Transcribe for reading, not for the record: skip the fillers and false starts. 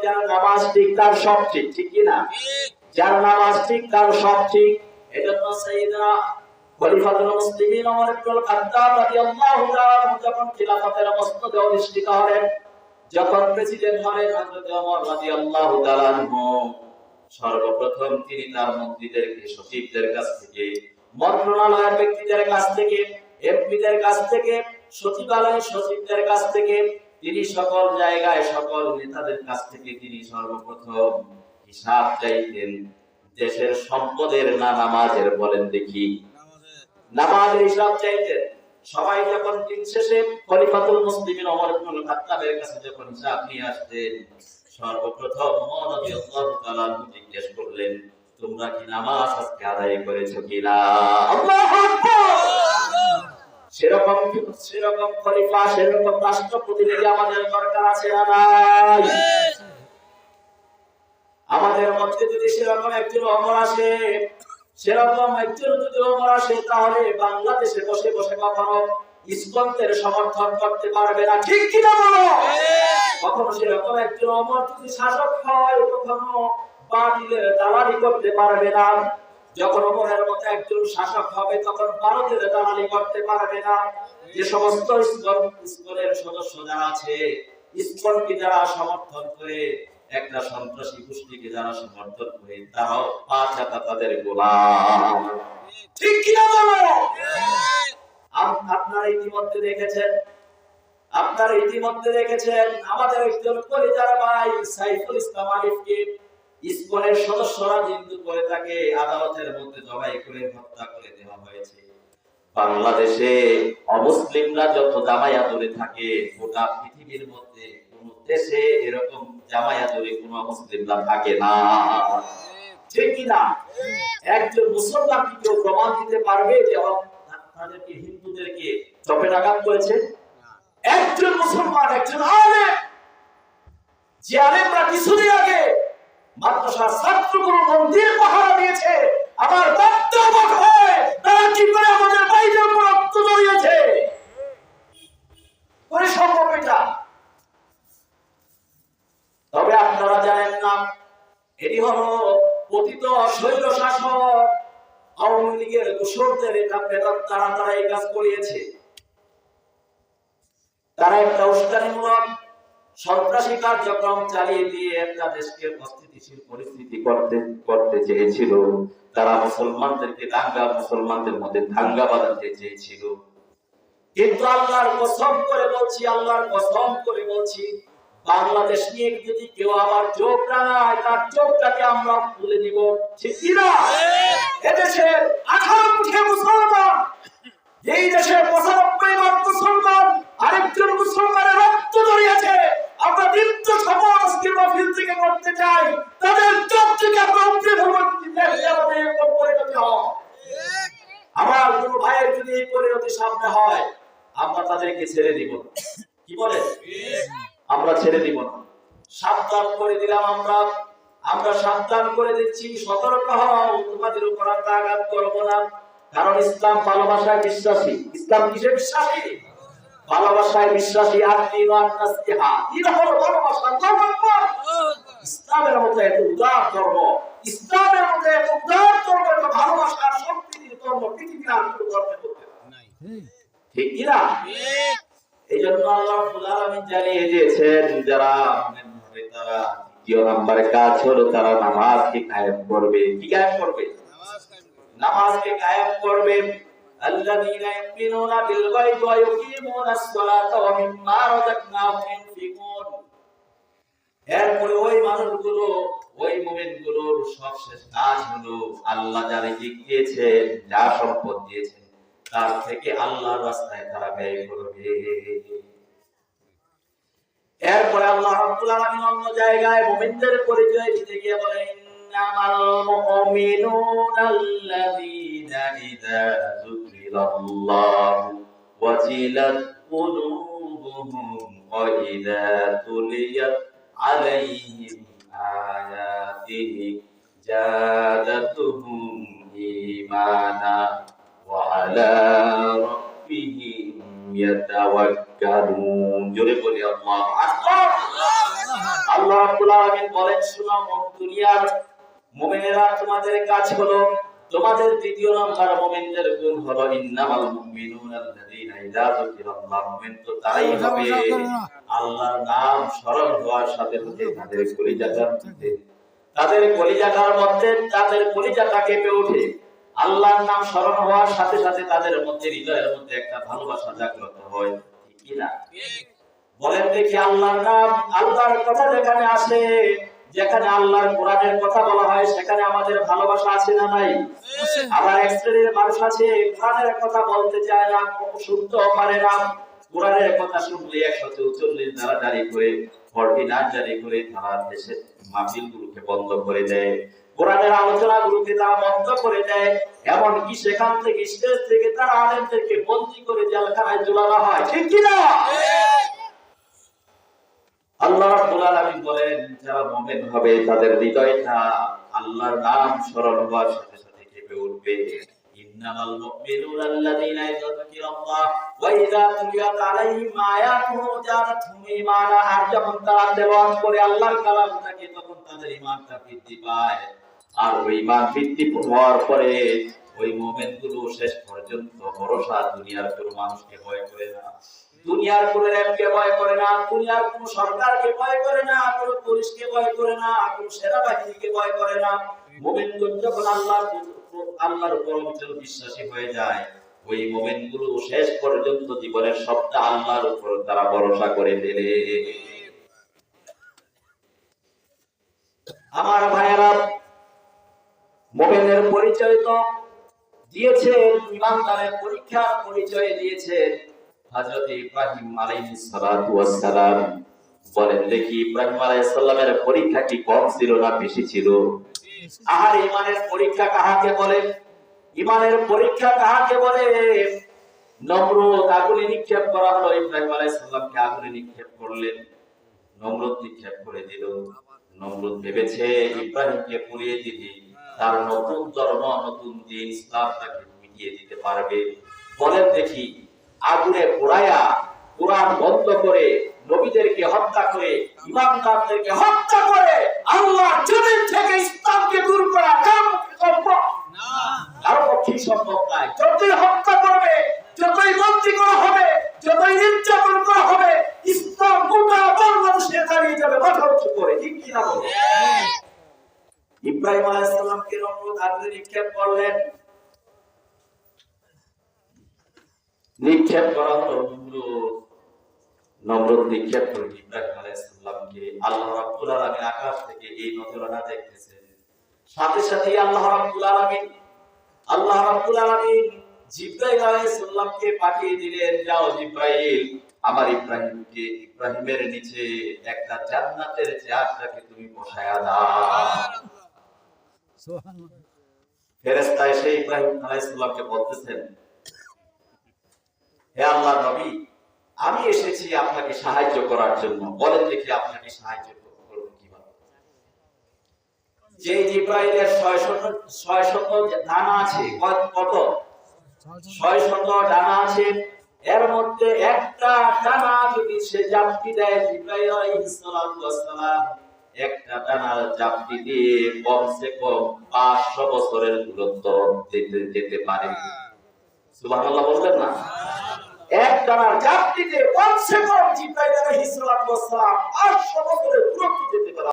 যার নামাজ ঠিক তার সব ঠিক, ঠিক কি না? যার নামাজ ঠিক তার সব ঠিক। এজন্য সাইয়েদনা খলিফাতুল মুসলিমিন ওমর ইবনুল খাত্তাব রাদিয়াল্লাহু তাআলা যখন খিলাফতের মসনদে অধিষ্ঠিত হলেন, যখন প্রেসিডেন্ট হলেন হযরত ওমর রাদিয়াল্লাহু তাআলা সর্বপ্রথম তিনি তার মন্ত্রীদেরকে, সচিবদের কাছ থেকে, মন্ত্রণালয়ের ব্যক্তিদের কাছ থেকে, এমপিদের কাছ থেকে, সচিবালয়ের সচিবদের কাছ থেকে, তিনি সকল জায়গায় সকল নেতাদের কাছ থেকে তিনি সর্বপ্রথম হিসাব চাইতেন দেশের সম্পদের না নামাজের। বলেন দেখি, নামাজের হিসাব চাইতেন। সবাই যখন দিন শেষে খলিফাতুল মুসলিমিন ওমর ইবনুল খাত্তাবের কাছে যখন হিসাব নিয়ে আসতেন, সর্বপ্রথম ওমর রাদিয়াল্লাহু তাআলা জিজ্ঞেস করলেন, তোমরা কি নামাজ আজকে আদায় করেছো কিনা? আল্লাহু আকবার। সেরকম খলিফা, সেরকম রাষ্ট্রপ্রতিনিধি আমাদের দরকার আছে না নাই? আমাদের মধ্যে যদি সেরকম একজন ওমর আসে, সেরকম একজন যদি ওমর আসে, তাহলে বাংলাদেশে বসে বসে কখনো ইসলামের সমর্থন করতে পারবে না, ঠিক কি না বলো? কখনো সেরকম একজন ওমর যদি শাসক হয়, কখনো বাতিলের দালালি করতে পারবে না। যখন ওমরের মতো একজন শাসক হবে, তখন ভারতের দালালি করতে পারবে না। যে সমস্ত ইসলামের সদস্য যারা আছে, ইসলামকে যারা সমর্থন করে, একটা সন্ত্রাসী গোষ্ঠীকে যারা সমর্থন করে, তারাও পাঁচ হাতা তাদের গোলাম, ঠিক কি না বলো? আপনারা ইতিমধ্যে দেখেছেন আমাদের একজন কলিজার ভাই সাইফুল ইসলাম আলিফকে ইসকনের সদস্যরা জিন্দু করে তাকে আদালতের মধ্যে জবাই করে হত্যা করে দেওয়া হয়েছে। বাংলাদেশে অমুসলিমরা যত জামায়াতে থাকে, গোটা পৃথিবীর মধ্যে কোন দেশে এরকম জামায়াতে কোন মুসলিমরা থাকে না, ঠিক কি না? একজন মুসলমান কি কেউ প্রমাণ দিতে পারবে যে তাদেরকে, হিন্দুদেরকে চপেট আঘাত করেছে? একজন মুসলমান, একজন আলেম, যে আলেমরা কিছুদিন আগে মাদ্রাসার ছাত্রগুলো মন্দির পাহারা দিয়েছে, আমার বক্তব্য হয় তারা কি করে আমাদের ভাইদের উপর রক্ত জড়িয়েছে? করে সম্ভব এটা? তবে আপনারা জানেন না, এটি হলো পতিত শৈল শাসক আওয়ামী লীগের দোসরদের তারা এই কাজ করিয়েছে। তারা একটা উস্কানিমূলক সন্ত্রাসী কার্যক্রম চালিয়ে দিয়ে একটা দেশকে অস্থিতিশীল পরিস্থিতি করতে চেয়েছিল। তারা মুসলমানদের মধ্যে দাঙ্গা বাঁধাতে চেয়েছিল। কিন্তু আল্লাহর কসম করে বলছি, বাংলাদেশ নিয়ে যদি কেউ আবার চোখ রাঙায়, তার চোখটাকে আমরা তুলে দিব, ঠিক কি না? এদেশের 18 কোটি মুসলমান, এই দেশের 95 ভাগ মুসলমান, আরেকজন মুসলমানের রক্ত জড়িয়েছে। আমরা নিত্য সমাজ আজকে মাহফিল থেকে করতে চাই, তাদের চোখ থেকে আমরা উপরে পরিণতি হয়। আমার কোন ভাইয়ের যদি এই পরিণতি সামনে হয়, আমরা তাদেরকে ছেড়ে দিব। কি বলে? আমরা ছেড়ে দিব না। সাবধান করে দিলাম, আমরা সাবধান করে দিচ্ছি, সতর্ক হও, তোমাদের উপর আমরা আঘাত করবো না। কারণ ইসলাম ভালোবাসায় বিশ্বাসী। ইসলাম কিসে বিশ্বাসী? ভালোবাসায় বিশ্বাসী। ইসলামের মতো এত উদার ধর্ম, ইসলামের মতো এত উদার ধর্ম, এত ভালোবাসার শক্তির ধর্ম পৃথিবীর আর কোনো ধর্মের মধ্যে নাই, ঠিক কি না? এই জন্য আল্লাহ রাব্বুল আলামিন জানিয়ে দিয়েছেন, যারা মুমিন হবে তারা দ্বিতীয় নম্বরে কাজ হলো তারা নামাজকে কায়েম করবে। কি কায়েম করবে? নামাজকে কায়েম করবে। আল্লাযীনা ইউমিনুনা বিল গায়বি ওয়া ইউকিমুনাস সালাতা ওয়া মিম্মা রাযাকনাহুম ইউনফিকুন। এরপরে ওই মানুষগুলো, ওই মুমিনগুলোর সবশেষ কাজ হলো আল্লাহ যা রিজিক দিয়েছেন, যা সম্পদ দিয়েছেন, তার থেকে আল্লাহর রাস্তায় তারা ব্যয় করবে। এরপরে আল্লাহ রাব্বুল আলামিন অন্য জায়গায় মুমিনদের পরিচয় দিতে গিয়ে বলেন, ইন্নামাল মুমিনুনা আল্লাযীনা ইযা যুকিরাল্লাহু ওয়াজিলাত কুলুবুহুম ওয়া ইযা তুলিয়াত আলাইহিম আয়াতিহি জাদাতুহুম ঈমানা ওয়া আলা রাব্বিহিম ইয়াতাওয়াক্কালুন। জোরে বলি আল্লাহু আকবার। আল্লাহ রাব্বুল আলামিন বলেন, শুনো দুনিয়ার মুমিনেরা, তোমাদের কাজ হলো, তোমাদের দ্বিতীয় নম্বর মুমিনদের গুণ হলো ইন্নামাল মুমিনুনা আল্লাযীনা ইযা যুকিরাল্লাহ, মুমিন তো তারাই হবে আল্লাহর নাম স্মরণ হওয়ার সাথে সাথে তাদের কলিজাটা কেঁপে ওঠে। আল্লাহর নাম স্মরণ হওয়ার সাথে সাথে তাদের মধ্যে, হৃদয়ের মধ্যে একটা ভালোবাসা জাগ্রত হয়, ঠিক কি না? বলেন দেখি, আল্লাহর নাম, আল্লাহর কথা যেখানে আসে, যেখানে আল্লাহর কোরআনের কথা বলা হয়, সেখানে আমাদের ভালোবাসা আছে না নাই? আবার এক শ্রেণীর মানুষ আছে, কোরআনের কথা বলতে চায় না, শুনতেও পারে না। কোরআনের কথা শুনলে 144 ধারা জারি করে, 49 জারি করে তারা দেশের মাহফিলগুলোকে বন্ধ করে দেয়, কোরআনের আলোচনাগুলোকে তারা বন্ধ করে দেয়। এমনকি সেখান থেকে, স্টেজ থেকে তারা আলেমদেরকে বন্দী করে জেলখানায় ঝুলানো হয়, ঠিক কি না? আল্লাহ রাব্বুল আলামিন বলেন, যারা মুমিন হবে তাদের হৃদয়টা আল্লাহর নাম স্মরণ হওয়ার সাথে সাথে কেঁপে উঠবে। ইন্নামাল মুমিনুনা আল্লাযীনা ইযা যুকিরাল্লাহ ওয়া ইযা তুলিয়াত আলাইহিম আয়াতুহু জাদাতহুম ঈমানা, আর যখন তারা তেলাওয়াত করে আল্লাহর কালামটাকে, তখন তাদের ঈমানটা বৃদ্ধি পায়। আর ওই ঈমান বৃদ্ধি হওয়ার পরে ওই মুমিনগুলো শেষ পর্যন্ত ভরসা দুনিয়ার কোনো মানুষকে ভয় করে না, দুনিয়ার কোন র্যাবকে ভয় করে না, দুনিয়ার কোন সরকারকে ভয় করে না, কোন পুলিশকে ভয় করে না, কোন সেনাবাহিনীকে ভয় করে না। মুমিনগণ যখন আল্লাহর উপর অবিচল বিশ্বাসী হয়ে যায়, ওই মুমিনগুলো শেষ পর্যন্ত জীবনের সবটা আল্লাহর উপর তারা ভরসা করে ফেলে। আমার ভাইয়েরা, মুমিনের পরিচয় তো দিয়েছেন, ঈমানদারের পরীক্ষার পরিচয় দিয়েছেন হযরত ইব্রাহিম আলাইহিস সালাতু ওয়াস সালাম। বলেন দেখি, ইব্রাহিম আলাইহিস সালামের পরীক্ষা কি কম ছিল না বেশি ছিল? আর ঈমানের পরীক্ষা কাহাকে বলে? ঈমানের পরীক্ষা কাহাকে বলে? নমরুদ আগুনে নিক্ষেপ করা হলো, ইব্রাহিম আলাইহিস সালামকে আগুনে নিক্ষেপ করলেন, নমরুদ নিক্ষেপ করে দিল। নমরুদ ভেবেছে ইব্রাহিমকে পুড়িয়ে দিলে তার নতুন ধর্ম, নতুন দিন, ইসলাম তাকে মিটিয়ে দিতে পারবে। বলেন দেখি, আগুনে পোড়ায়া, কোরআন বন্ধ করে, নবীদেরকে হত্যা করে, ইমামদারদেরকে হত্যা করে আল্লাহর জমিন থেকে ইসলামকে দূর করা সম্ভব না? কারো পক্ষে সম্ভব নয়। যতই হত্যা করবে, যতই বন্দী করা হবে, যতই নির্যাতন করা হবে, ইসলাম গোটা বাংলাদেশে দাঁড়িয়ে যাবে মাথা উঁচু করে, ঠিক কি না বলে? ইব্রাহিম আলাইহিস সালামকে নমরুদ আগুনে নিক্ষেপ করলেন, নিক্ষেপ করা হলো। নমরুদ নিক্ষেপ করে ইব্রাহিম আলাইহিস সালামকে আল্লাহ রাব্বুল আলামিন আকাশ থেকে এই নজরানা দেখতেছেন। সাথে সাথে আল্লাহ রাব্বুল আলামিন জিবরাইল আলাইহিস সালামকে পাঠিয়ে দিলেন, যাও জিবরাইল, আমার ইব্রাহিমের নিচে একটা জান্নাতের চেয়ারটাকে তুমি বসায়া দাও। সুবহানাল্লাহ। ফেরেশতা এসে ইব্রাহিম আলাইহিস সালামকে বলতেছেন, হে আল্লাহর নবী, আমি এসেছি আপনাকে সাহায্য করার জন্য। বলেন দেখি, আপনাকে সাহায্য করব কিভাবে? যে জিবরাইলের 600 ডানা আছে, কত? 600 ডানা আছে। এর মধ্যে একটা ডানা যদি সে জাপটি দেয়, জিবরাইল আলাইহিস সালাম একটা ডানার জাপটি দিয়ে কমসে কম 500 বছরের দূরত্ব যেতে পারে। সুবহানাল্লাহ বলবেন না? এক ডানার জাপটিতে কমসে কম জিবরাইল আলাইহিস সালাম 500 বছরের দূরত্ব যেতে পারে।